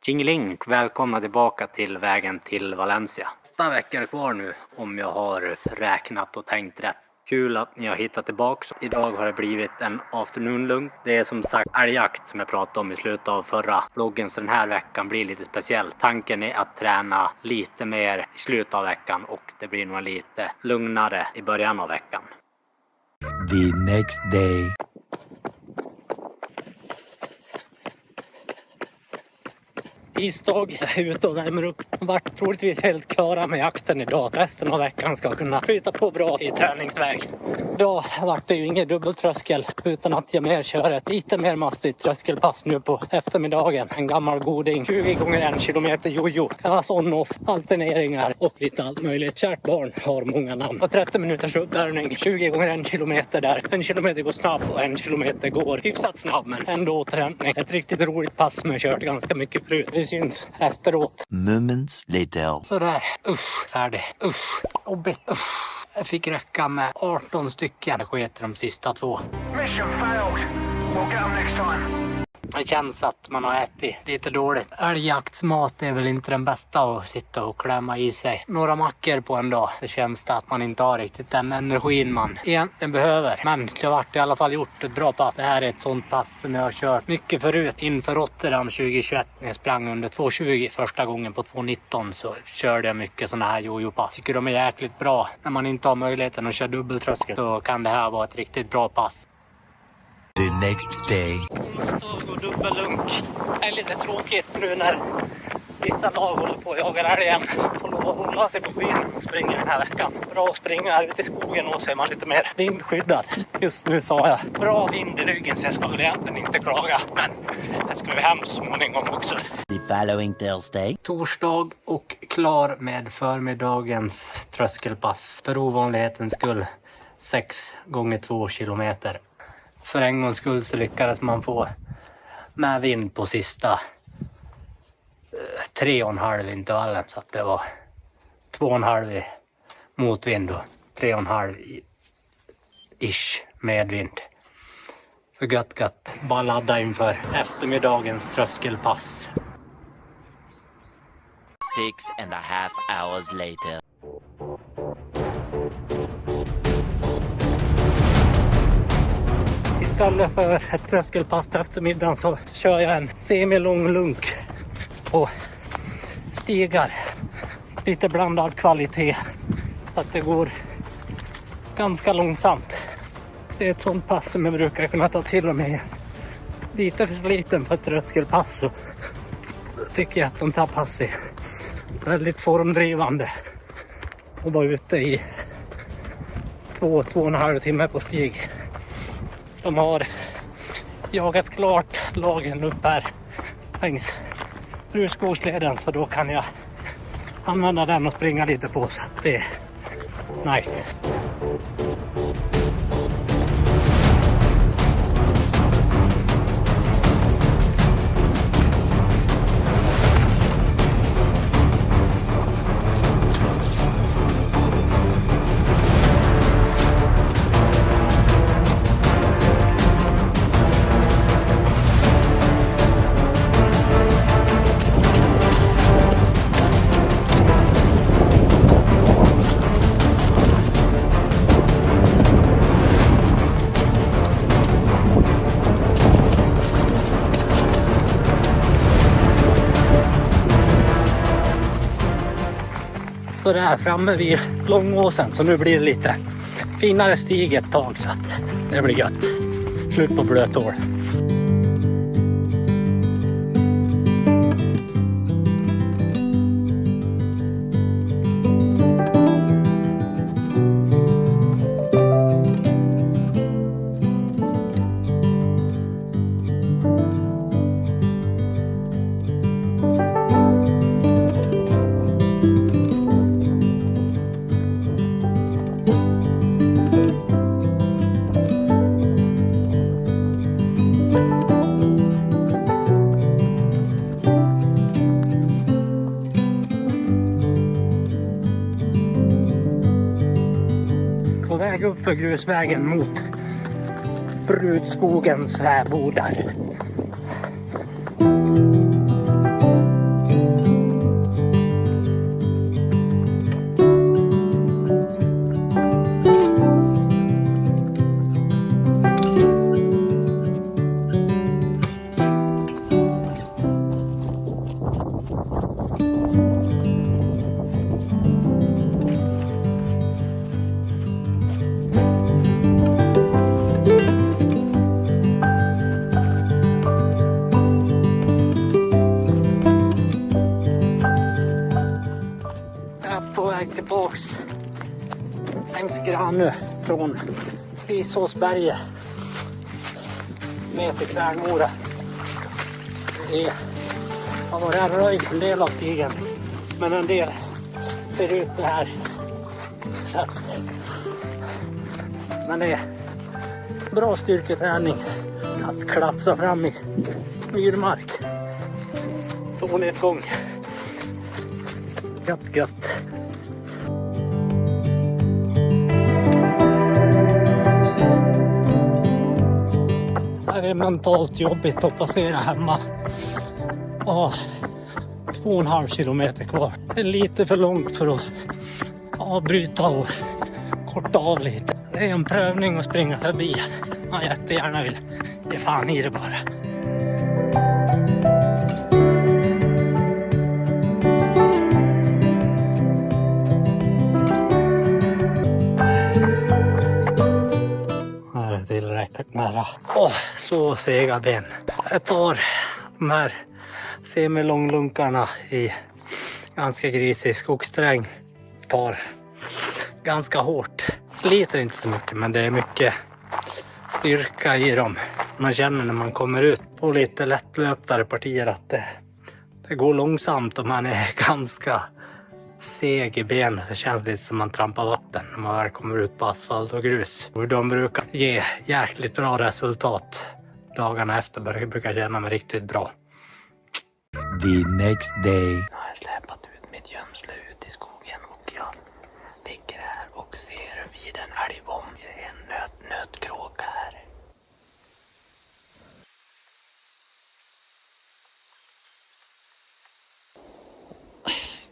Tjingeling, välkomna tillbaka till vägen till Valencia. 8 veckor kvar nu om jag har räknat och tänkt rätt. Kul att ni har hittat tillbaka. Idag har det blivit en afternoon-lugn. Det är som sagt älgjakt som jag pratade om i slutet av förra vloggen, så den här veckan blir lite speciell. Tanken är att träna lite mer i slutet av veckan och det blir nog lite lugnare i början av veckan. The next day. Tisdag, jag är ute och värmer upp. Vart troligtvis helt klara med jakten idag. Resten av veckan ska kunna flyta på bra i träningsväg. Idag vart det ju ingen dubbeltröskel utan att jag mer kör ett lite mer mastigt tröskelpass nu på eftermiddagen. En gammal goding, 20 gånger 1 kilometer jojo. Kallas on-off, alterneringar och lite allt möjligt. Kärt barn har många namn. Och 30 minuters uppvärmning, 20 gånger 1 kilometer där. 1 kilometer går snabbt och 1 kilometer går hyfsat snabb, men ändå återhämtning. Ett riktigt roligt pass som jag kört ganska mycket förut. Vi syns efteråt. Moments later. Sådär, färdig. Jobbigt. Jag fick räcka med 18 stycken. Jag sket de sista 2. Mission failed. We'll get them next time. Det känns att man har ätit lite dåligt. Älgjaktsmat är väl inte den bästa att sitta och klämma i sig några mackor på en dag. Det känns att man inte har riktigt den energin man egentligen behöver. Men det har varit i alla fall gjort ett bra pass. Det här är ett sånt pass som jag har kört mycket förut. Inför Rotterdam 2021 när jag sprang under 2.20 första gången på 2.19 så körde jag mycket sådana här jojo-pass. Tycker de är jäkligt bra. När man inte har möjligheten att köra dubbeltröskel så kan det här vara ett riktigt bra pass. The next day. Onsdag och dubbellunk. Det är lite tråkigt nu när vissa lag håller på och jagar älgen. Får lov att hålla sig på benen och springa den här veckan. Bra att springa här ute i skogen och så är man lite mer vindskyddad. Just nu sa jag bra vind i ryggen så jag ska väl egentligen inte klaga. Men jag ska hem så småningom också. The following Thursday. Torsdag och klar med förmiddagens tröskelpass. För ovanlighetens skull 6 gånger 2 kilometer. För en gångs skull så lyckades man få med vind på sista 3,5 intervallen. Så att det var 2,5 motvind och 3,5 ish medvind. Så gött. Bara ladda inför eftermiddagens tröskelpass. 6.5 hours later. Istället för ett tröskelpass på eftermiddagen så kör jag en semilång lunk på stigar. Lite blandad kvalitet så att det går ganska långsamt. Det är ett sånt pass som jag brukar kunna ta till och med. Lite för sliten för ett tröskelpass så tycker jag att sånt här pass är väldigt formdrivande. Och vara ute i 2,5 timmar på stig. De har jagat klart lagen upp här längs Rutskogsleden så då kan jag använda den och springa lite på så att det är nice. Så där framme vid Långåsen så nu blir det lite finare stig ett tag så att det blir gött. Slut på blötår. Väg upp för grusvägen mot Rutskogens fäbodar. nu från Risåsberget med till Kvärnmora. Det har varit röjd en del av stigen, men en del ser ut det här. Så att, men det är bra styrketräning att klapsa fram i myrmark. Solnedgång. Gött. Det är mentalt jobbigt att passera hemma. 2,5 kilometer kvar. Det är lite för långt för att avbryta och korta av lite. Det är en prövning att springa förbi. Man jättegärna vill ge fan i det bara. Här är tillräckligt nära. Så sega ben. Jag tar de här semilånglunkarna i ganska grisig skogsträng. Tar ganska hårt. Sliter inte så mycket, men det är mycket styrka i dem. Man känner när man kommer ut på lite lättlöptare partier att det går långsamt och man är ganska seg i benen. Det känns lite som man trampar vatten när man väl kommer ut på asfalt och grus. Och de brukar ge jäkligt bra resultat. Dagarna efter brukar känna mig riktigt bra. The next day. Jag har släpat ut mitt gömsle ut i skogen och jag ligger här och ser vid en älgbom. Det är en nötkråka här.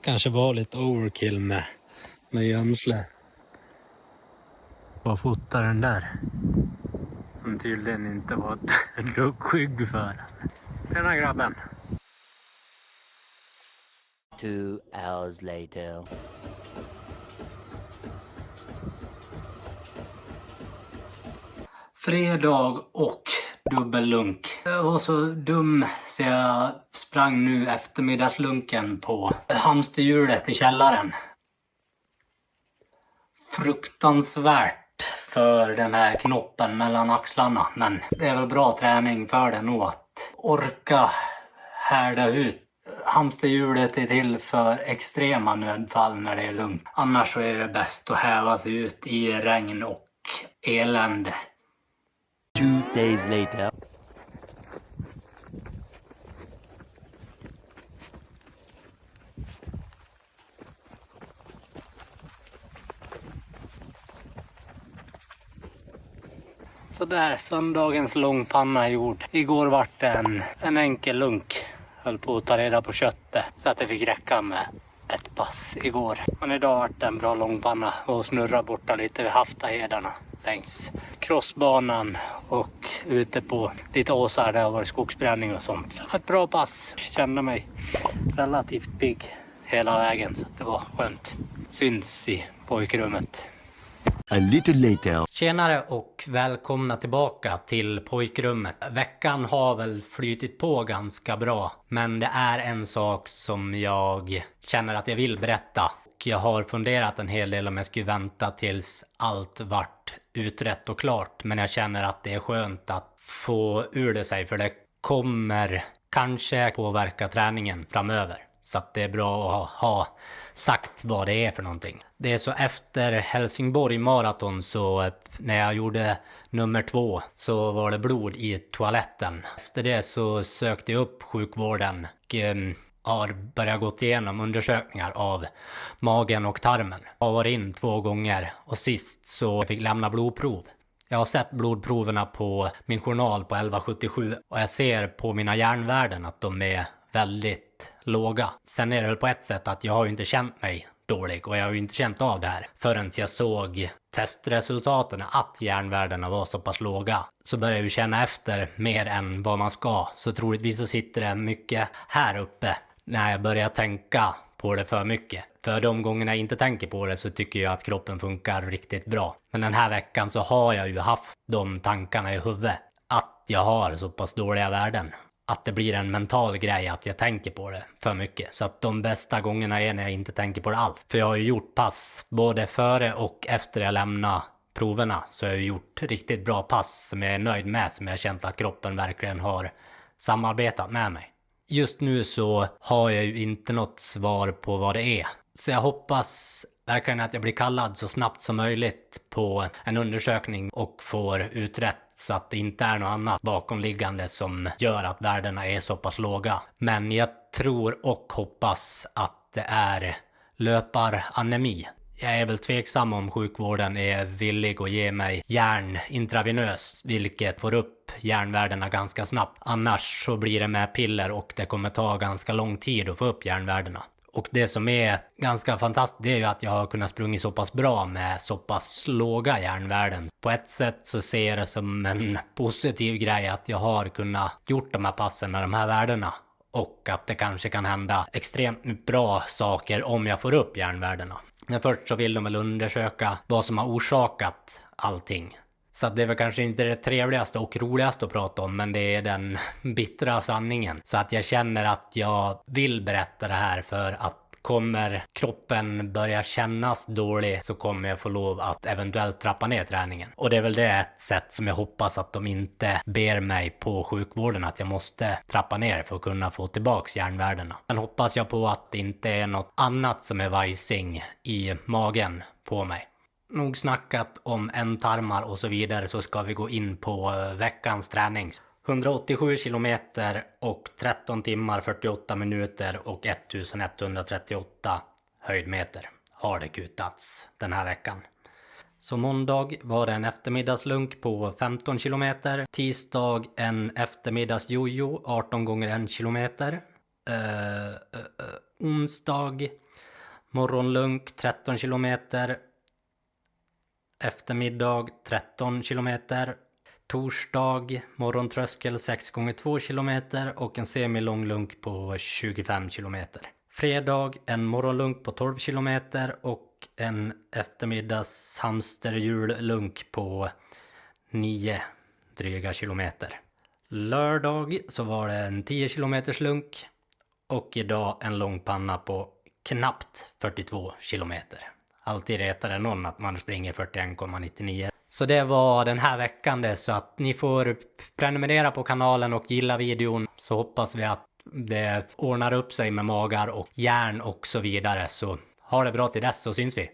Kanske var lite overkill med gömsle. Vad fotar den där? Som tydligen inte var ett luggskygg för. Den här grabben. 2 hours later. Fredag och dubbellunk. Jag var så dum så jag sprang nu eftermiddagslunken på hamsterhjulet i källaren. Fruktansvärt för den här knoppen mellan axlarna. Men det är väl bra träning för det nog att orka härda ut. Hamsterhjulet är till för extrema nödfall när det är lugnt. Annars så är det bäst att häva sig ut i regn och elände. 2 days later. Så där, söndagens långpanna är gjord. Igår vart det en enkel lunk. Höll på att ta reda på köttet så att det fick räcka med ett pass igår. Men idag vart det en bra långpanna och snurra borta lite vid Haftahedarna längs crossbanan och ute på lite åsar där det har varit skogsbränning och sånt. Ett bra pass. Kände mig relativt pigg hela vägen så det var skönt. Syns i pojkrummet. A little later. Tjenare och välkomna tillbaka till pojkrummet. Veckan har väl flytit på ganska bra, men det är en sak som jag känner att jag vill berätta. Och jag har funderat en hel del om jag skulle vänta tills allt vart utrett och klart, men jag känner att det är skönt att få ur det sig, för det kommer kanske påverka träningen framöver. Så att det är bra att ha sagt vad det är för någonting. Det är så efter Helsingborg maraton, så när jag gjorde nummer 2 så var det blod i toaletten. Efter det så sökte jag upp sjukvården och har börjat gått igenom undersökningar av magen och tarmen. Jag har varit in 2 gånger och sist så fick jag lämna blodprov. Jag har sett blodproverna på min journal på 1177 och jag ser på mina järnvärden att de är väldigt låga. Sen är det väl på ett sätt att jag har ju inte känt mig dålig och jag har ju inte känt av det här förrän jag såg testresultaten att järnvärdena var så pass låga. Så börjar jag ju känna efter mer än vad man ska, så troligtvis så sitter det mycket här uppe när jag börjar tänka på det för mycket. För de gångerna jag inte tänker på det så tycker jag att kroppen funkar riktigt bra. Men den här veckan så har jag ju haft de tankarna i huvudet att jag har så pass dåliga värden. att det blir en mental grej att jag tänker på det för mycket. Så att de bästa gångerna är när jag inte tänker på det alls. För jag har ju gjort pass både före och efter jag lämnar proverna. Så jag har gjort riktigt bra pass som jag är nöjd med. Som jag har känt att kroppen verkligen har samarbetat med mig. Just nu så har jag ju inte något svar på vad det är. Så jag hoppas verkligen att jag blir kallad så snabbt som möjligt på en undersökning och får utrett så att det inte är något annat bakomliggande som gör att värdena är så pass låga. Men jag tror och hoppas att det är löparanemi. Jag är väl tveksam om sjukvården är villig att ge mig järn intravenöst, vilket får upp järnvärdena ganska snabbt. Annars så blir det med piller och det kommer ta ganska lång tid att få upp järnvärdena. Och det som är ganska fantastiskt, det är ju att jag har kunnat sprungit så pass bra med så pass låga järnvärden. På ett sätt så ser jag det som en positiv grej att jag har kunnat gjort de här passen med de här värdena. Och att det kanske kan hända extremt bra saker om jag får upp järnvärdena. Men först så vill de väl undersöka vad som har orsakat allting. Så det är väl kanske inte det trevligaste och roligaste att prata om, men det är den bittra sanningen. Så att jag känner att jag vill berätta det här för att kommer kroppen börja kännas dålig så kommer jag få lov att eventuellt trappa ner träningen. Och det är väl det ett sätt som jag hoppas att de inte ber mig på sjukvården att jag måste trappa ner för att kunna få tillbaks järnvärdena. Sen hoppas jag på att det inte är något annat som är vajsing i magen på mig. Nog snackat om ändtarmar och så vidare, så ska vi gå in på veckans träning. 187 kilometer och 13 timmar 48 minuter och 1138 höjdmeter har det kutats den här veckan. Så måndag var det en eftermiddagslunk på 15 kilometer. Tisdag en eftermiddagsjojo 18 gånger 1 kilometer. Onsdag morgonlunk 13 kilometer. Eftermiddag 13 kilometer. Torsdag morgontröskel 6 gånger 2 kilometer och en semilång lunk på 25 kilometer. Fredag en morgonlunk på 12 kilometer och en eftermiddags hamsterhjullunk på 9 dryga kilometer. Lördag så var det en 10 kilometers lunk och idag en lång panna på knappt 42 kilometer. Alltid retar det någon att man springer 41,99. Så det var den här veckan det, så att ni får prenumerera på kanalen och gilla videon, så hoppas vi att det ordnar upp sig med magar och järn och så vidare. Så ha det bra till dess, så syns vi.